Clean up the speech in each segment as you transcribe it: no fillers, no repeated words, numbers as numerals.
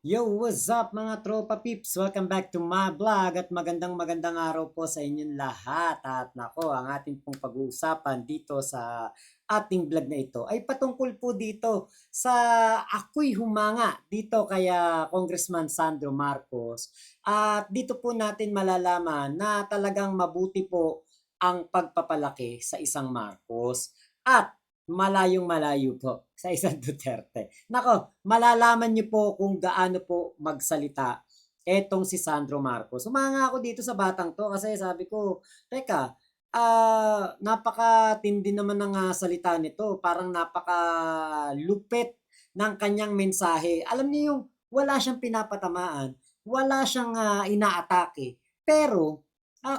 Yo, what's up mga tropa peeps? Welcome back to my vlog at magandang araw po sa inyong lahat. At nako, ang ating pong pag-uusapan dito sa ating vlog na ito ay patungkol po dito sa ako'y humanga dito kay Congressman Sandro Marcos. At dito po natin malalaman na talagang mabuti po ang pagpapalaki sa isang Marcos. At malayong-malayo po sa isang Duterte. Nako, malalaman niyo po kung gaano po magsalita etong si Sandro Marcos. Humanga ako dito sa batang to kasi sabi ko, teka, napakatindi naman ng salita nito. Parang napakalupit ng kanyang mensahe. Alam niyo yung wala siyang pinapatamaan, wala siyang inaatake. Pero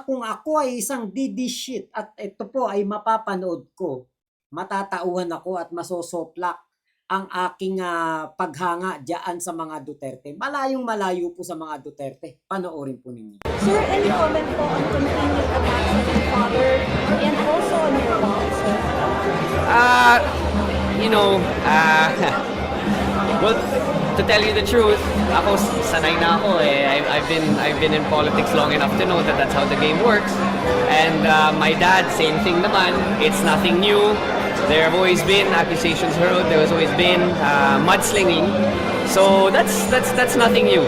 kung ako ay isang DD shit at ito po ay mapapanood ko, matatauhan ako at masosoplak ang aking paghanga diyan sa mga Duterte. Malayong-malayo po sa mga Duterte. Panoorin po ninyo. Sir, any comment po on continued attacks on your father and also on your mom, sir? Uh, you know, uh, well, to tell you the truth, ako sanay na ako eh. I've been in politics long enough to know that that's how the game works. And my dad, same thing naman. It's nothing new. There have always been accusations hurled. There has always been mudslinging. So that's nothing new.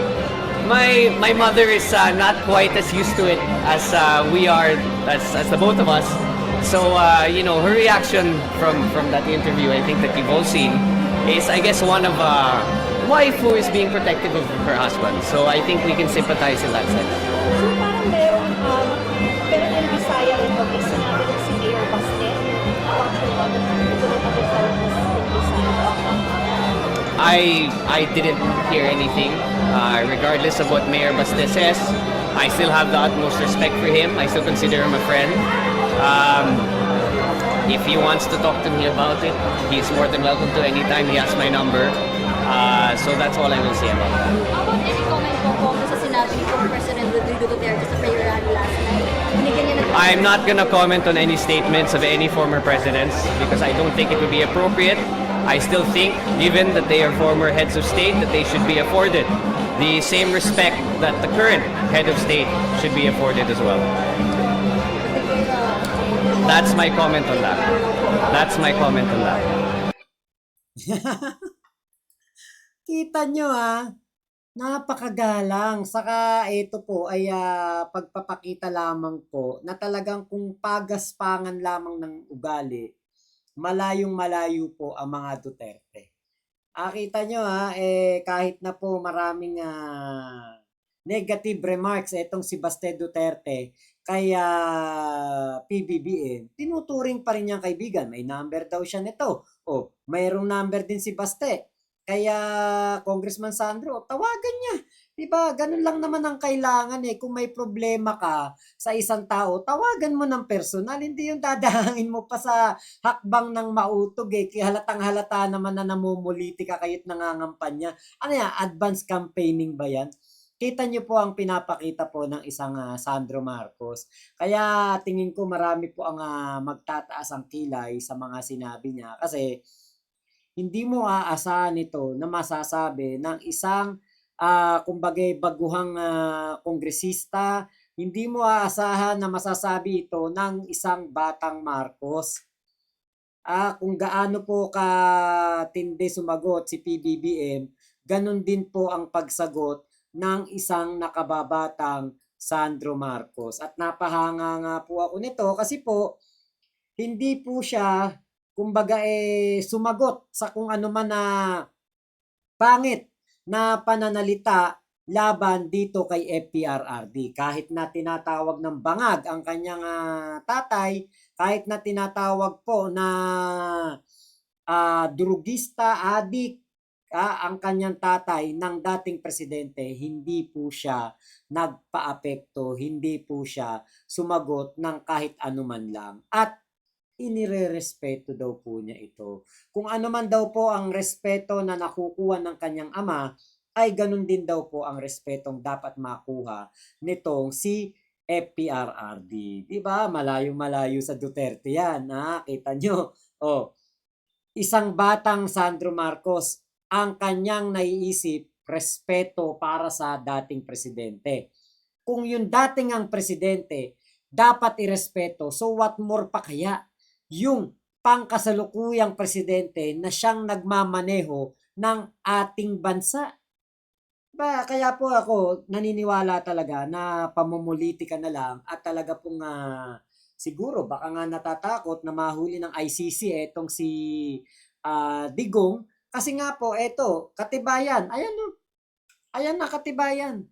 My mother is not quite as used to it as we are, as the both of us. So her reaction from that interview, I think that you've all seen, is I guess one of a wife who is being protective of her husband. So I think we can sympathize in that sense. Sir, parang meron, pero in Bisaya rin po, is sinabi rin si Mayor Baste about your mother, tulad ng developments in Bisaya. I didn't hear anything. Regardless of what Mayor Baste says, I still have the utmost respect for him. I still consider him a friend. If he wants to talk to me about it, he's more than welcome to anytime. He has my number. So that's all I will say about that. How about any comment po sa sinabi ni former President Rodrigo Duterte sa prayer rally last night? Binigyan niya ng I'm not gonna comment on any statements of any former presidents because I don't think it would be appropriate. I still think, given that they are former heads of state, that they should be afforded the same respect that the current head of state should be afforded as well. That's my comment on that. That's my comment on that. Kita nyo napakagalang. Saka ito po ay pagpapakita lamang po na talagang kung pagaspangan lamang ng ugali, malayong-malayo po ang mga Duterte. Kita nyo kahit na po maraming negative remarks etong si Baste Duterte kay PBBM, tinuturing pa rin niyang kaibigan. May number daw siya nito. Mayroong number din si Baste. Kaya Congressman Sandro, tawagan niya. 'Di ba? Ganun lang naman ang kailangan Kung may problema ka sa isang tao, tawagan mo ng personal, hindi yung dadahangin mo pa sa hakbang ng mautog Kaya halatang-halata naman na namumuliti ka kayo't nangangampanya. Ano yan, advanced campaigning ba yan? Kita niyo po ang pinapakita po ng isang Sandro Marcos. Kaya tingin ko marami po ang magtataas ang kilay sa mga sinabi niya kasi hindi mo aasahan ito na masasabi ng isang kumbaga'y baguhang kongresista, hindi mo aasahan na masasabi ito ng isang batang Marcos. Kung gaano po katindi sumagot si PBBM, ganun din po ang pagsagot ng isang nakababatang Sandro Marcos. At napahanga nga po ako nito kasi po hindi po siya kumbaga sumagot sa kung ano man na pangit na pananalita laban dito kay FPRRD. Kahit na tinatawag ng bangag ang kanyang tatay, kahit na tinatawag po na drugista, adik, ang kanyang tatay ng dating presidente, hindi po siya nagpaapekto, hindi po siya sumagot ng kahit anuman lang. At inirerespeto daw po niya ito. Kung ano man daw po ang respeto na nakukuha ng kanyang ama, ay ganun din daw po ang respetong dapat makuha nitong si FPRRD. Diba? Malayo-malayo sa Duterte yan. Kita nyo. Isang batang Sandro Marcos, ang kanyang naiisip respeto para sa dating presidente. Kung yung dating ang presidente dapat irespeto, so what more pa kaya yung pangkasalukuyang presidente na siyang nagmamaneho ng ating bansa? Kaya po ako naniniwala talaga na pamumulitika na lang at talaga pong siguro baka nga natatakot na mahuli ng ICC etong si Digong kasi nga po eto katibayan. Ayan no. Ayan na katibayan.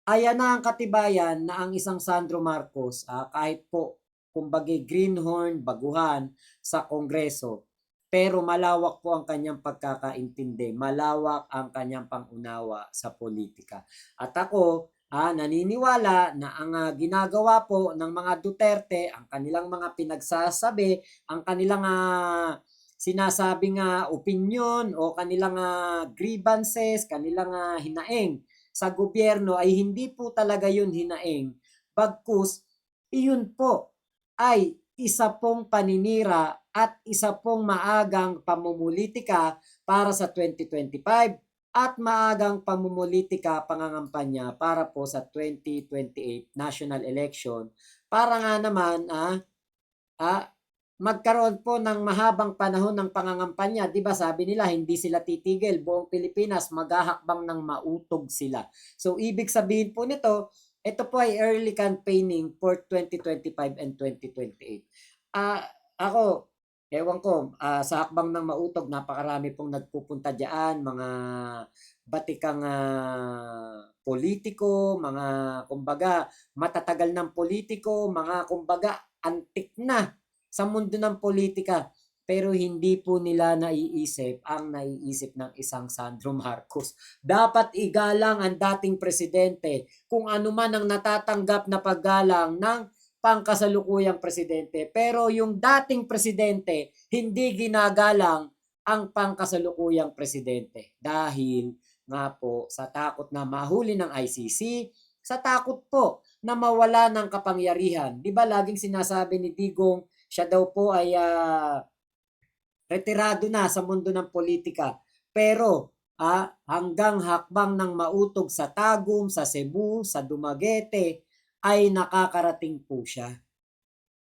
Ayan na ang katibayan na ang isang Sandro Marcos kahit po kumbaga greenhorn baguhan sa Kongreso pero malawak po ang kanyang pagkakaintindi, malawak ang kanyang pangunawa sa politika. At ako, naniniwala na ang ginagawa po ng mga Duterte, ang kanilang mga pinagsasabi, ang kanilang sinasabing opinion o kanilang grievances, kanilang hinaing sa gobyerno ay hindi po talaga yun hinaing. Bagkus, iyon po ay isa pong paninira at isa pong maagang pamumulitika para sa 2025 at maagang pamumulitika pangangampanya para po sa 2028 national election para nga naman magkaroon po ng mahabang panahon ng pangangampanya. Di ba sabi nila hindi sila titigil, buong Pilipinas maghahakbang ng mautog sila. So ibig sabihin po nito, ito po ay early campaigning for 2025 and 2028. Ako, ewan ko, sa hakbang ng mautog, napakarami pong nagpupunta diyan, mga batikang politiko, mga kumbaga matatagal ng politiko, mga kumbaga antik na sa mundo ng politika. Pero hindi po nila naiisip ang naiisip ng isang Sandro Marcos. Dapat igalang ang dating presidente kung ano man ang natatanggap na paggalang ng pangkasalukuyang presidente. Pero yung dating presidente, hindi ginagalang ang pangkasalukuyang presidente. Dahil nga po sa takot na mahuli ng ICC, sa takot po na mawala ng kapangyarihan. Di ba laging sinasabi ni Digong, siya daw po ay retirado na sa mundo ng politika. Pero hanggang hakbang ng mautog sa Tagum, sa Cebu, sa Dumaguete, ay nakakarating po siya.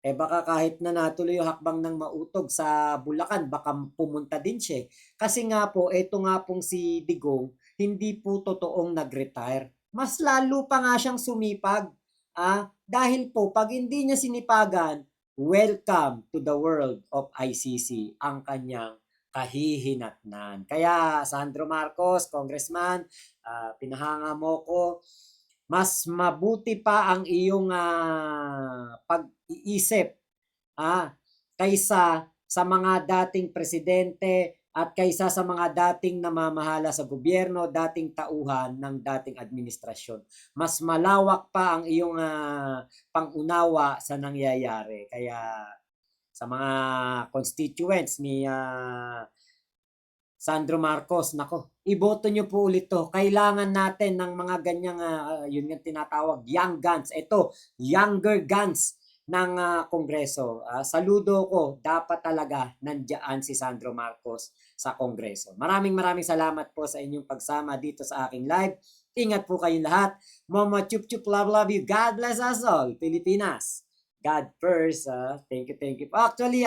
Baka kahit na natuloy yung hakbang ng mautog sa Bulacan, baka pumunta din siya. Kasi nga po, eto nga pong si Digong, hindi po totoong nag-retire. Mas lalo pa nga siyang sumipag. Dahil po, pag hindi niya sinipagan, welcome to the world of ICC, ang kanyang kahihinatnan. Kaya Sandro Marcos, Congressman, pinahanga mo ko, mas mabuti pa ang iyong pag-iisip kaysa sa mga dating presidente at kaysa sa mga dating namamahala sa gobyerno, dating tauhan ng dating administrasyon. Mas malawak pa ang iyong pangunawa sa nangyayari. Kaya sa mga constituents ni Sandro Marcos, nako, iboto nyo po ulit to. Kailangan natin ng mga ganyang, yun yung tinatawag, young guns. Ito, younger guns ng Kongreso. Saludo ko, dapat talaga nandiyan si Sandro Marcos sa Kongreso. Maraming salamat po sa inyong pagsama dito sa aking live. Ingat po kayong lahat. Mama chup chup, love you. God bless us all. Pilipinas. God first. Thank you. Actually,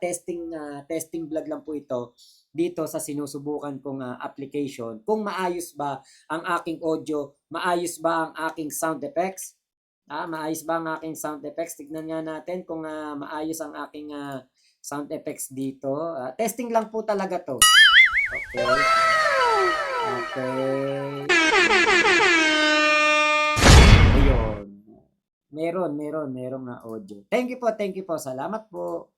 testing vlog lang po ito dito sa sinusubukan kong application. Kung maayos ba ang aking audio, maayos ba ang aking sound effects, maayos ba ang aking sound effects? Tignan nga natin kung maayos ang aking sound effects dito. Testing lang po talaga to. Okay. Ayun. Merong audio. Thank you po. Salamat po.